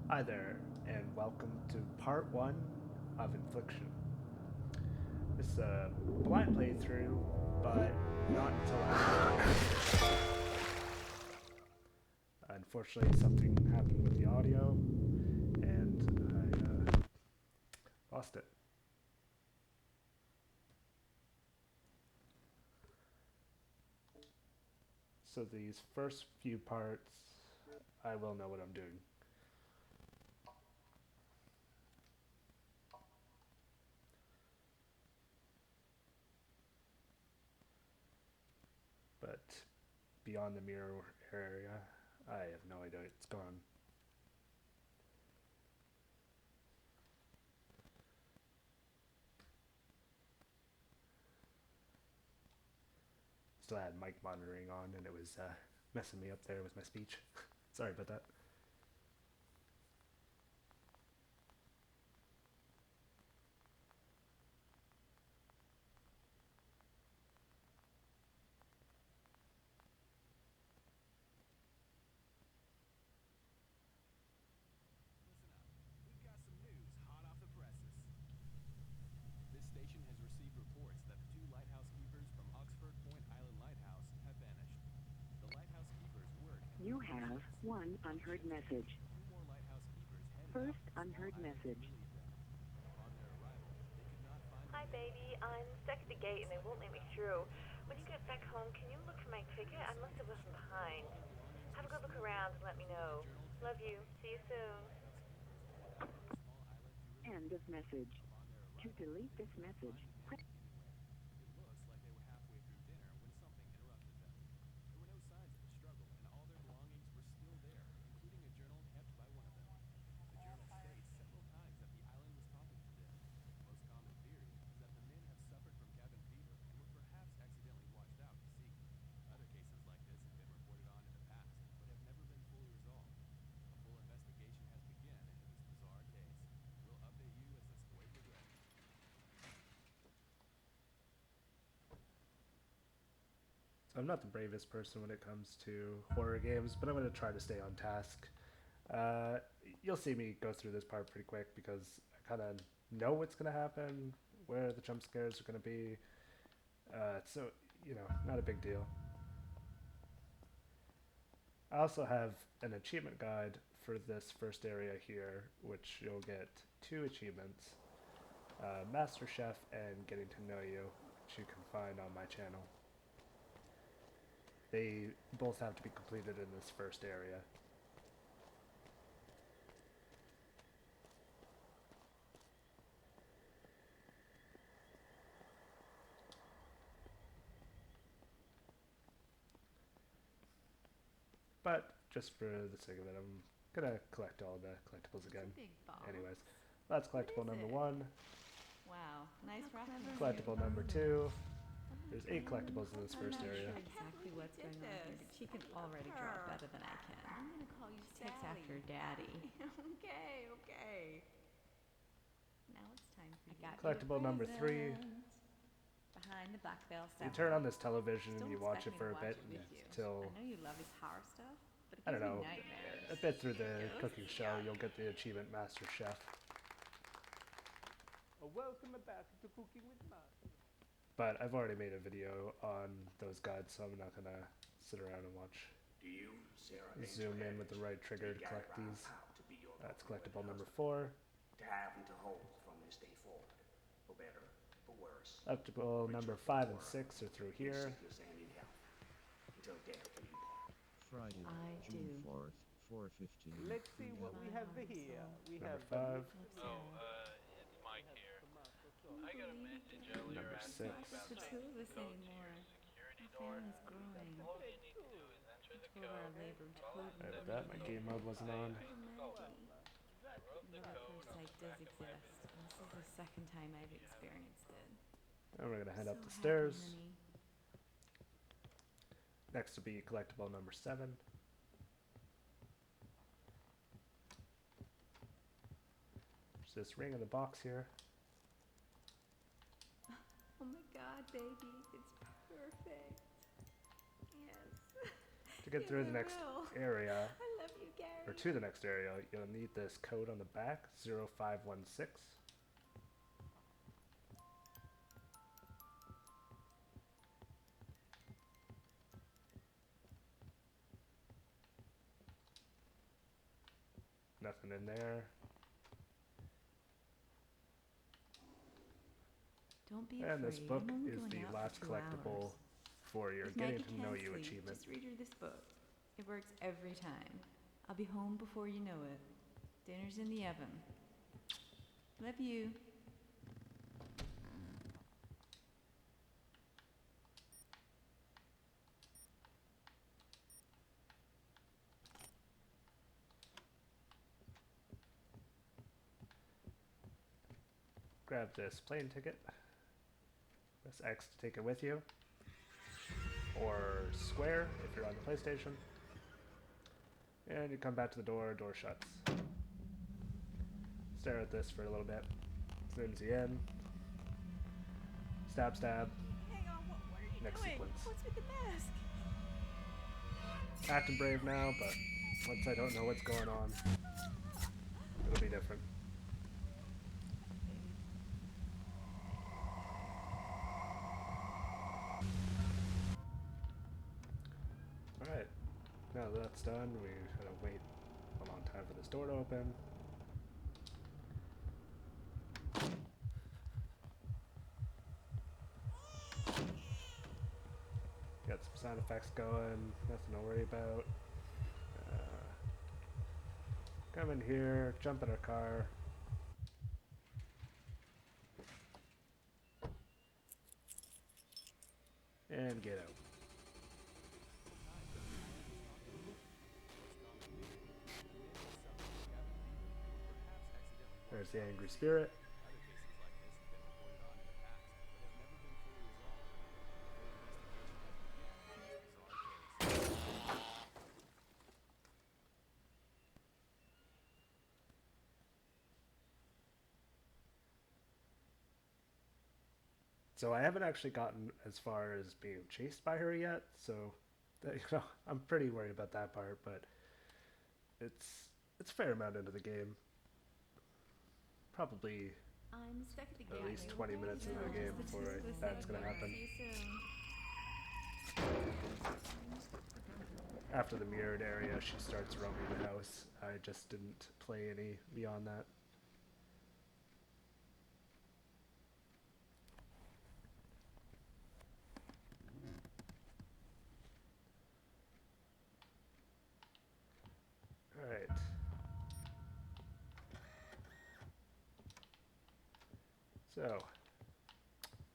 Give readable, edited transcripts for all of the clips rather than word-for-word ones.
Hi there, and welcome to part one of Infliction. This is a blind playthrough, but not until after. Unfortunately, something happened with the audio, and I lost it. So these first few parts, I will know what I'm doing. But beyond the mirror area, I have no idea it's gone. Still had mic monitoring on, and it was messing me up there with my speech. Sorry about that. You have one unheard message. First unheard message. Hi, baby. I'm stuck at the gate and they won't let me through. When you get back home, can you look for my ticket? I must have left them behind. Have a good look around and let me know. Love you. See you soon. End of message. To delete this message, press I'm not the bravest person when it comes to horror games, but I'm going to try to stay on task. Uh, you'll see me go through this part pretty quick because I kind of know what's going to happen, where the jump scares are going to be. So, not a big deal. I also have an achievement guide for this first area here, which you'll get two achievements, Master Chef and Getting to Know You, which you can find on my channel. They both have to be completed in this first area. But just for the sake of it, I'm gonna collect all the collectibles It's again. a big box. Anyways, that's What collectible is number it? one. Wow, nice How wrapping. clever of you. Collectible number two. I'm There's not 8 random. collectibles in this I'm first not area. sure I can't exactly believe what's you did going on here, this. but she can I love already draw her. better than I can. I'm gonna call you She takes Sally. after daddy. Okay. Now it's time for I you. got you a Collectible number 3. present. Behind the black veil You stuff. turn on this television Just and don't you watch expect it me to for a watch bit it with you. until, I know you love his horror stuff, but it I don't gives me know, nightmares. a bit through the Ghosts? cooking show, Yuck. you'll get the achievement Master Chef. Welcome back to Cooking with Master. But I've already made a video on those guides, so I'm not gonna sit around and watch. Do you, Sarah, Zoom in with the right trigger to collect these. That's collectible number 4. to have and to hold from this day forward, for better, for worse. Collectible number 5 and 6 are through In here. sickness and in health, until death do you part. Friday, I June do. 4th, 4:15 Let's see p.m. what we My have heart and here. soul. We Number have 5. Looks Oh, sad. it's we Mike have here. tomato Can you I got a believe message it? earlier Number It's asking not six. just about the the two of us code to anymore. your security Our door. family's growing. All you need to do is enter the Two of our code. labored Follow the Right totem at steps that, of my the pony. game code. mode wasn't on. Little Oh, Maggie. I wrote the Love at code first on sight the does back of my exist, and this is the card. second time I've If you have any experienced it. And we're gonna head So up the happy, stairs. honey. Next will be collectible number 7. There's this ring in the box here. Oh my god, baby, it's perfect. Yes. To get Yes, through I the next will. area, I love you, Gary. or to the next area, you'll need this code on the back, 0516. Nothing in there. Don't be And afraid. this book I'm only is going the out last for 2 collectible hours. for your If Getting Maggie to Know can't You sleep, achievement. just read her this book. It works every time. I'll be home before you know it. Dinner's in the oven. Love you. Grab this plane ticket. Press X to take it with you. Or square if you're on the PlayStation. And you come back to the door, door shuts. Stare at this for a little bit. Zooms you in. Stab, stab. Hang on, what are you Next doing? sequence. What's with the mask? Acting brave now, but once I don't know what's going on, it'll be different. Alright, now that that's done, we gotta wait a long time for this door to open. Got some sound effects going, nothing to worry about. Come in here, jump in our car. And get out. There's the angry spirit. So I haven't actually gotten as far as being chased by her yet, so I'm pretty worried about that part, but it's a fair amount into the game. Probably I'm stuck at the at gate. least 20 minutes into the game before that's gonna happen. See you soon. After the mirrored area, she starts roaming the house. I just didn't play any beyond that. Alright. So,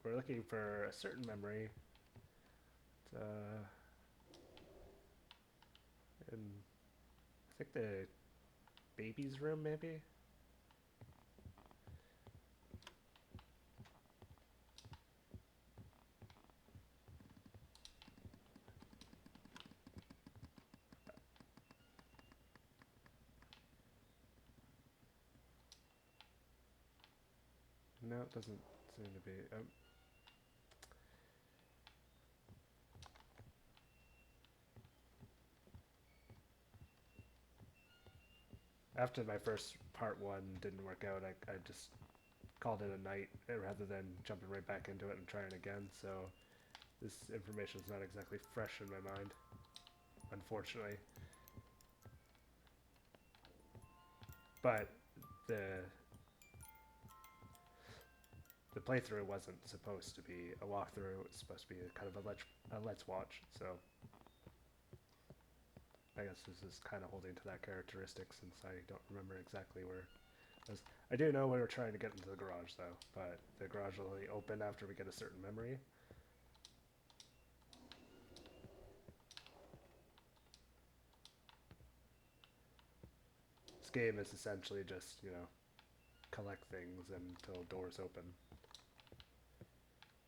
we're looking for a certain memory. It's, in, I think the baby's room, maybe? No, it doesn't seem to be. After my first part one didn't work out, I just called it a night rather than jumping right back into it and trying again. So this information is not exactly fresh in my mind, unfortunately. But the playthrough wasn't supposed to be a walkthrough. It was supposed to be a kind of a let's watch. So I guess this is kind of holding to that characteristic since I don't remember exactly where it was. I do know we were trying to get into the garage though, but the garage will only open after we get a certain memory. This game is essentially just, collect things until doors open.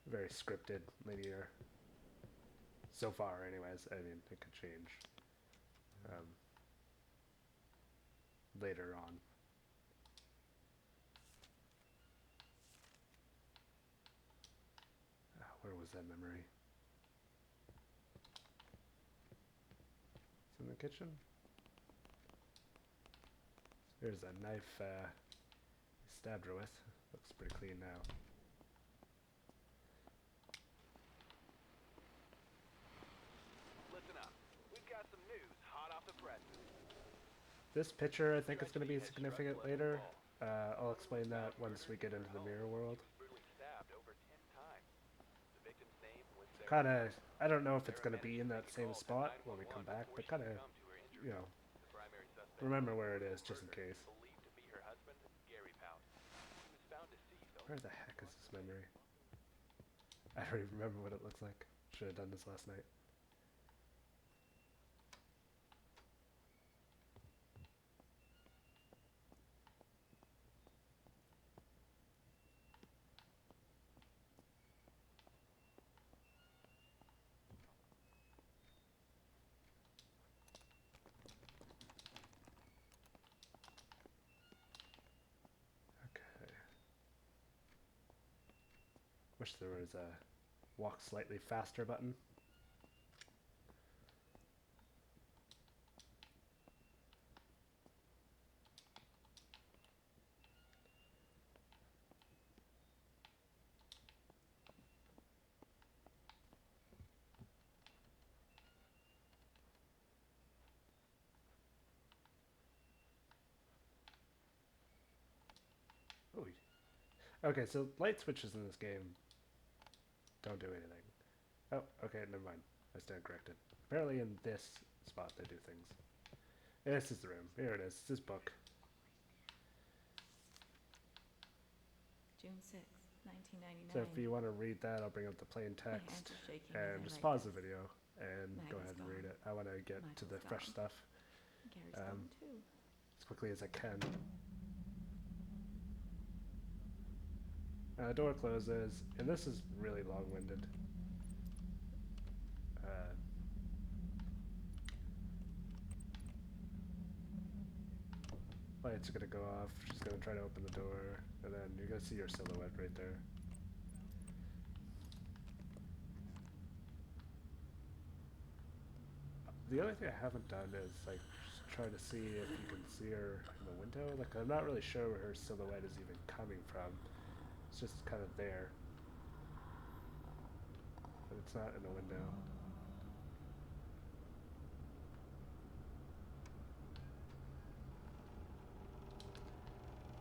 Very scripted, linear. So far, anyways. I mean, it could change later on. Where was that memory? It's in the kitchen? Here's a knife stabbed her with. Looks pretty clean now. Listen up. We've got some news hot off the presses. This picture, I think, is going to be significant later. I'll explain that once we get into the mirror world. Brutally stabbed over 10 times. The victim's name was Sarah. Kind of, I don't know if it's going to be in that same spot when we come back, but kind of, you know, The primary suspect remember where it is just in case. believed to be her husband, Gary Pout. He was found deceased. Where the heck is this memory? I don't even remember what it looks like. Should have done this last night. Okay. Wish there was a walk slightly faster button. Oh, okay, so light switches in this game don't do anything. Oh, okay, never mind. I stand corrected. Apparently in this spot they do things. This is the room. Here it is. It's this book. June 6th, 1999. So if you want to read that, I'll bring up the plain My hands text are shaking as and I just write pause the this. video and go Maggie's ahead and read gone. it. I want to get to the Michael's fresh gone. stuff Gary's um, gone too. as quickly as I can. Door closes, and this is really long-winded. Lights are gonna go off. She's gonna try to open the door, and then you're gonna see your silhouette right there. The other thing I haven't done is like just try to see if you can see her in the window. Like I'm not really sure where her silhouette is even coming from. It's just kind of there, but it's not in the window.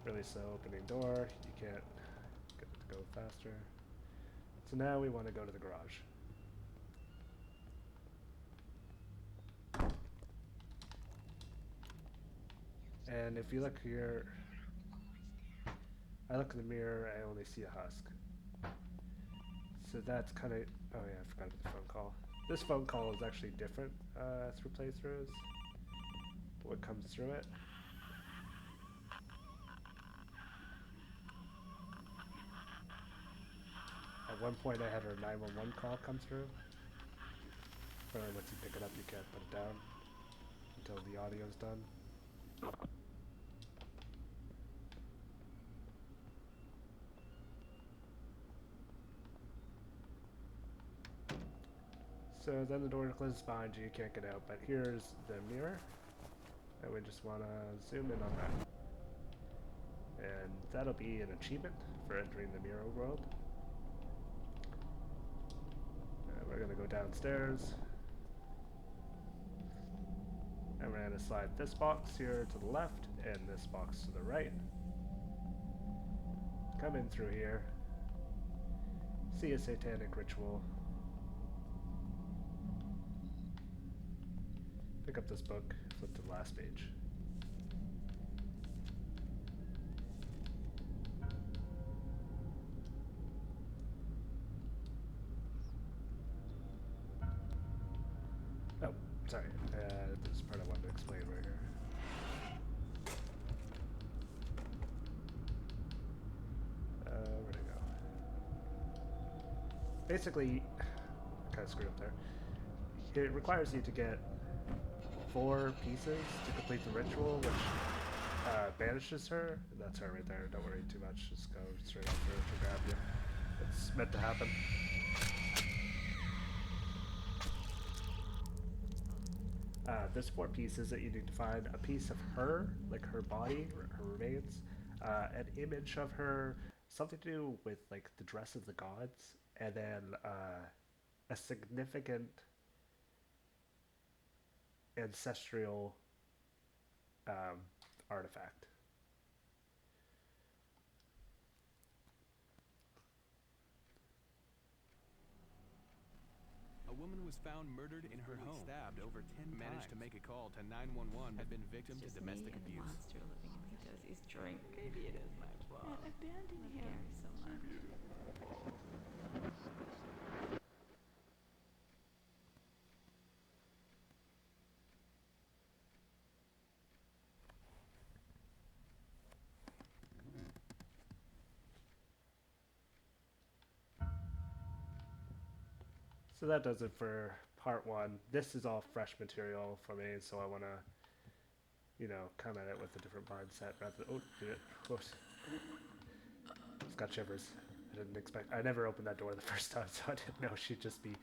Really slow opening door. You can't get it to go faster. So now we want to go to the garage. And if you look here, I look in the mirror, I only see a husk. So that's kind of, oh yeah, I forgot about the phone call. This phone call is actually different through playthroughs. What comes through it. At one point I had her 911 call come through. Apparently once you pick it up you can't put it down until the audio's done. So then the door closes behind you, you can't get out, but here's the mirror. And we just want to zoom in on that. And that'll be an achievement for entering the mirror world. We're going to go downstairs. And we're going to slide this box here to the left and this box to the right. Come in through here. See a satanic ritual. Pick up this book, flip to the last page. Oh, sorry. This is part I wanted to explain right here. Where'd it go? Basically, kind of screwed up there. It requires you to get 4 pieces to complete the ritual, which banishes her. That's her right there. Don't worry too much. Just go straight after her to grab you. It's meant to happen. There's 4 pieces that you need to find. A piece of her, like her body, her remains, an image of her, something to do with like the dress of the gods, and then a significant ancestral artifact. A woman was found murdered in her home. Stabbed over 10 times. Managed to make a call to 911. Had been victim to Just domestic me and abuse. the monster living in me does is drink. Maybe it is my fault. I abandon him. Gary so much. So that does it for part 1. This is all fresh material for me, so I want to, you know, come at it with a different mindset rather than, oh, did it, whoops. Just got shivers. I didn't expect, I never opened that door the first time, so I didn't know she'd just be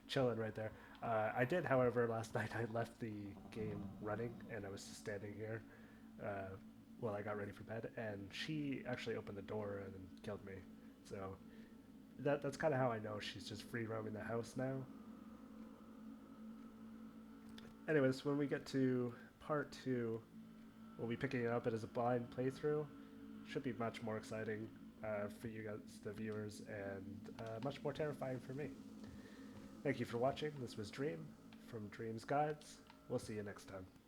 chilling right there. I did, however, last night I left the game running, and I was just standing here while I got ready for bed, and she actually opened the door and killed me. So that's kind of how I know she's just free roaming the house now. Anyways, when we get to part 2, we'll be picking it up as a blind playthrough. Should be much more exciting for you guys, the viewers, and much more terrifying for me. Thank you for watching. This was Dream from Dreams Guides. We'll see you next time.